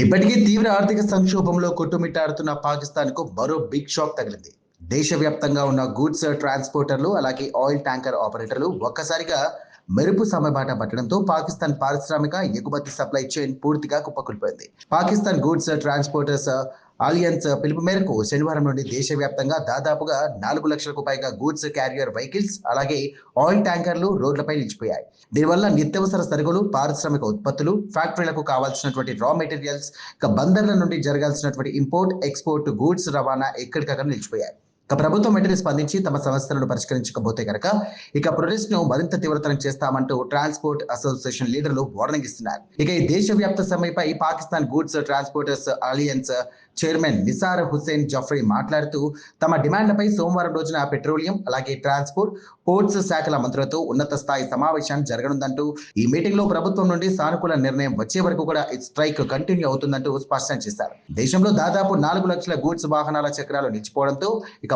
ఇప్పటికీ తీవ్ర ఆర్థిక సంక్షోభంలో కొట్టుమిట్టాడుతున్న పాకిస్తాన్కు మరో బిగ్ షాక్ తగిలింది. దేశవ్యాప్తంగా ఉన్న గూడ్స్ ట్రాన్స్పోర్టర్లు అలాగే ఆయిల్ ట్యాంకర్ ఆపరేటర్లు ఒక్కసారిగా మెరుపు సమయబాట పట్టడంతో పాకిస్తాన్ పారిశ్రామిక ఎగుమతి సప్లై చైన్ పూర్తిగా కుప్పకూలిపోయింది. పాకిస్తాన్ గూడ్స్ ట్రాన్స్పోర్టర్స్ అలియన్స్ పిలుపు మేరకు శనివారం నుండి దేశవ్యాప్తంగా దాదాపుగా 4 లక్షలకు పైగా గూడ్స్ క్యారియర్ వెహికల్స్ అలాగే ఆయిల్ ట్యాంకర్లు రోడ్లపై నిలిచిపోయాయి. దీనివల్ల నిత్యావసర సరుకులు, పారిశ్రామిక ఉత్పత్తులు, ఫ్యాక్టరీలకు కావాల్సినటువంటి రా మెటీరియల్స్, బందర్ల నుండి జరగాల్సినటువంటి ఇంపోర్ట్, ఎక్స్పోర్ట్ గూడ్స్ రవాణా ఎక్కడికక్కడ నిలిచిపోయాయి. ప్రభుత్వం వెంటనే స్పందించి తమ సమస్యలను పరిష్కరించకపోతే కనుక ప్రొటెస్ట్ ను మరింత తీవ్రతరం చేస్తామంటూ ట్రాన్స్పోర్ట్ అసోసియేషన్ లీడర్లు వార్నింగ్ ఇస్తున్నారు. ఈ దేశవ్యాప్త సమ్మెపై Pakistan goods transporters alliance chairman Nisar Hussain Jafri మాట్లాడుతూ తమ డిమాండ్లపై సోమవారం రోజున పెట్రోలియం అలాగే ట్రాన్స్పోర్ట్, పోర్ట్స్ శాఖల మంత్రులతో ఉన్నత స్థాయి సమావేశం జరగనుందంటూ, ఈ మీటింగ్ లో ప్రభుత్వం నుండి సానుకూల నిర్ణయం వచ్చే వరకు కూడా ఈ స్ట్రైక్ కంటిన్యూ అవుతుందంటూ స్పష్టం చేశారు. దేశంలో దాదాపు 4 లక్షల గూడ్స్ వాహనాల చక్రాలు నిలిచిపోవడంతో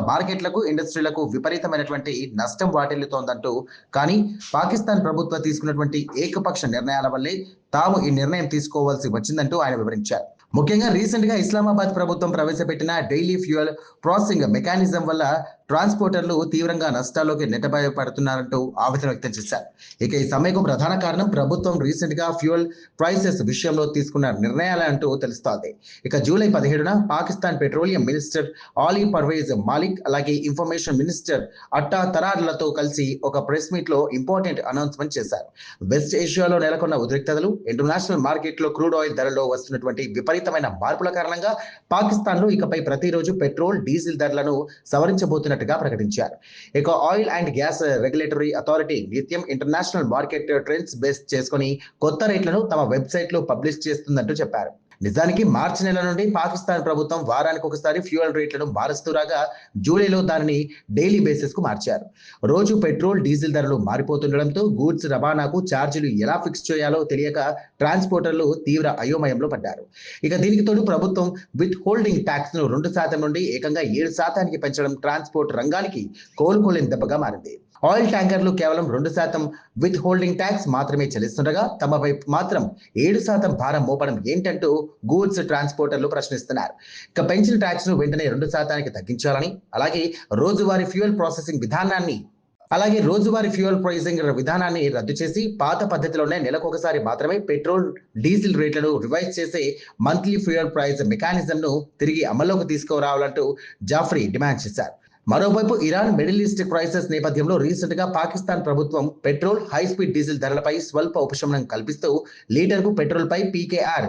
మార్కెట్లకు, ఇండస్ట్రీలకు విపరీతమైనటువంటి నష్టం వాటిల్లుతోందంటూ, కానీ పాకిస్తాన్ ప్రభుత్వం తీసుకున్నటువంటి ఏకపక్ష నిర్ణయాల వల్లే తాము ఈ నిర్ణయం తీసుకోవాల్సి వచ్చిందంటూ ఆయన వివరించారు. ముఖ్యంగా రీసెంట్ గా ఇస్లామాబాద్ ప్రభుత్వం ప్రవేశపెట్టిన డైలీ ఫ్యూయల్ ప్రాసెసింగ్ మెకానిజం వల్ల ట్రాన్స్పోర్టర్లు తీవ్రంగా నష్టాల్లోకి నెట్టబయపడుతున్నారంటూ ఆవేదన వ్యక్తం చేశారు. ఈ సమ్మెకు ప్రధాన కారణం ప్రభుత్వం రీసెంట్ గా ఫ్యూయల్ ప్రైసెస్ విషయంలో తీసుకున్న నిర్ణయాలంటూ తెలుస్తోంది. జూలై 17న పాకిస్తాన్ పెట్రోలియం మినిస్టర్ ఆలీ పర్వేజ్ మాలిక్ అలాగే ఇన్ఫర్మేషన్ మినిస్టర్ అట్టా తరార్లతో కలిసి ఒక ప్రెస్ మీట్ లో ఇంపార్టెంట్ అనౌన్స్మెంట్ చేశారు. వెస్ట్ ఏషియాలో నెలకొన్న ఉద్రిక్తతలు, ఇంటర్నేషనల్ మార్కెట్ లో క్రూడ్ ఆయిల్ ధరలో వస్తున్నటువంటి విపరీతమైన మార్పుల కారణంగా పాకిస్తాన్ లో ఇకపై ప్రతిరోజు పెట్రోల్, డీజిల్ ధరలను సవరించబోతున్నట్టుగా ప్రకటించారు. Oil and gas regulatory authority నిత్యం ఇంటర్నేషనల్ మార్కెట్ ట్రెండ్స్ బేస్ చేసుకుని కొత్త రేట్లను తమ వెబ్సైట్ లో పబ్లిష్ చేస్తుందంటూ చెప్పారు. నిజానికి మార్చి నెల నుండి పాకిస్తాన్ ప్రభుత్వం వారానికి ఒకసారి ఫ్యూయల్ రేట్లను మారుస్తూ రాగా జూలైలో దానిని డైలీ బేసిస్ కు మార్చారు. రోజు పెట్రోల్, డీజిల్ ధరలు మారిపోతుండడంతో గూడ్స్ రవాణాకు ఛార్జీలు ఎలా ఫిక్స్ చేయాలో తెలియక ట్రాన్స్పోర్టర్లు తీవ్ర అయోమయంలో పడ్డారు. దీనికి తోడు ప్రభుత్వం విత్ హోల్డింగ్ ట్యాక్స్ ను 2% నుండి ఏకంగా 7% పెంచడం ట్రాన్స్పోర్ట్ రంగానికి కోలుకోలేని దెబ్బగా మారింది. ఆయిల్ ట్యాంకర్లు కేవలం 2% విత్ హోల్డింగ్ ట్యాక్స్ మాత్రమే చెల్లిస్తుండగా తమపై మాత్రం 7% భారం మోపడం ఏంటంటూ గూడ్స్ ట్రాన్స్పోర్టర్లు ప్రశ్నిస్తున్నారు. పెంచిన ట్యాక్స్ ను వెంటనే 2%కి తగ్గించాలని, అలాగే రోజువారీ ఫ్యూయల్ ప్రైసింగ్ విధానాన్ని రద్దు చేసి పాత పద్ధతిలోనే నెలకొకసారి మాత్రమే పెట్రోల్, డీజిల్ రేట్లను రివైజ్ చేసే మంత్లీ ఫ్యూయల్ ప్రైస్ మెకానిజం ను తిరిగి అమల్లోకి తీసుకురావాలంటూ జాఫ్రీ డిమాండ్ చేశారు. మరోవైపు ఇరాన్, మిడిల్ ఈస్ట్ క్రైసిస్ నేపథ్యంలో రీసెంట్ గా పాకిస్తాన్ ప్రభుత్వం పెట్రోల్, హై స్పీడ్ డీజిల్ ధరలపై స్వల్ప ఉపశమనం కల్పిస్తూ లీటర్కు పెట్రోల్ పై పీకేఆర్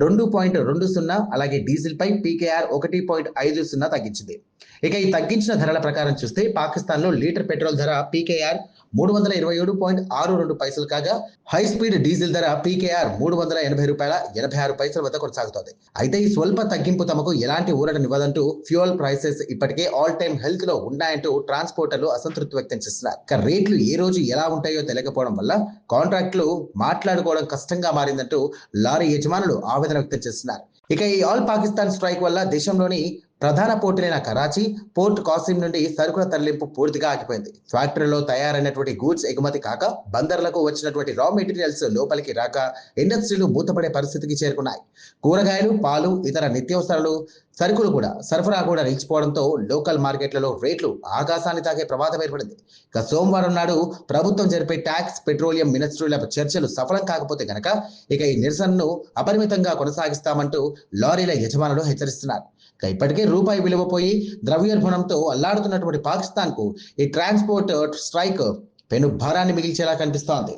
2.20 అలాగే డీజిల్ పై పీకేఆర్ 1.50 తగ్గించింది. ఈ తగ్గించిన ధరల ప్రకారం చూస్తే పాకిస్తాన్ లో లీటర్ పెట్రోల్ ధర పీకేఆర్ 327.62 కాగా హై స్పీడ్ డీజిల్ ధర పీకేఆర్ $380.86 వద్ద కొనసాగుతోంది. అయితే ఈ స్వల్ప తగ్గింపు తమకు ఎలాంటి ఊరటనివ్వదంటూ ఫ్యూయల్ ప్రైసెస్ ఇప్పటికే ఆల్ టైమ్ హెల్త్ లో ఉన్నాయంటూ ట్రాన్స్పోర్టర్లు అసంతృప్తి వ్యక్తం చేస్తున్నారు. రేట్లు ఏ రోజు ఎలా ఉంటాయో తెలియకపోవడం వల్ల కాంట్రాక్టులు మాట్లాడుకోవడం కష్టంగా మారిందంటూ లారీ యజమానులు ఆవేదన వ్యక్తం చేస్తున్నారు. ఈ ఆల్ పాకిస్తాన్ స్ట్రైక్ వల్ల దేశంలోని ప్రధాన పోర్టులైన కరాచీ, పోర్ట్ కాసిం నుండి సరుకుల తరలింపు పూర్తిగా ఆగిపోయింది. ఫ్యాక్టరీలో తయారైనటువంటి గూడ్స్ ఎగుమతి కాక బందర్లకు వచ్చినటువంటి రా మెటీరియల్స్ లోపలికి రాక ఇండస్ట్రీలు మూతపడే పరిస్థితికి చేరుకున్నాయి. కూరగాయలు, పాలు, ఇతర నిత్యావసరాలు సరుకులు సరఫరా కూడా నిలిచిపోవడంతో లోకల్ మార్కెట్లలో రేట్లు ఆకాశాన్ని తాకే ప్రమాదం ఏర్పడింది. సోమవారం నాడు ప్రభుత్వం జరిపే ట్యాక్స్, పెట్రోలియం మినిస్ట్రీల చర్చలు సఫలం కాకపోతే గనక ఈ నిరసనను అపరిమితంగా కొనసాగిస్తామంటూ లారీల యజమానులు హెచ్చరిస్తున్నారు. ఇప్పటికే రూపాయి విలువ పోయి ద్రవ్యోల్బణంతో అల్లాడుతున్నటువంటి పాకిస్తాన్ కు ఈ ట్రాన్స్పోర్ట్ స్ట్రైక్ పెను భారాన్ని మిగిల్చేలా కనిపిస్తోంది.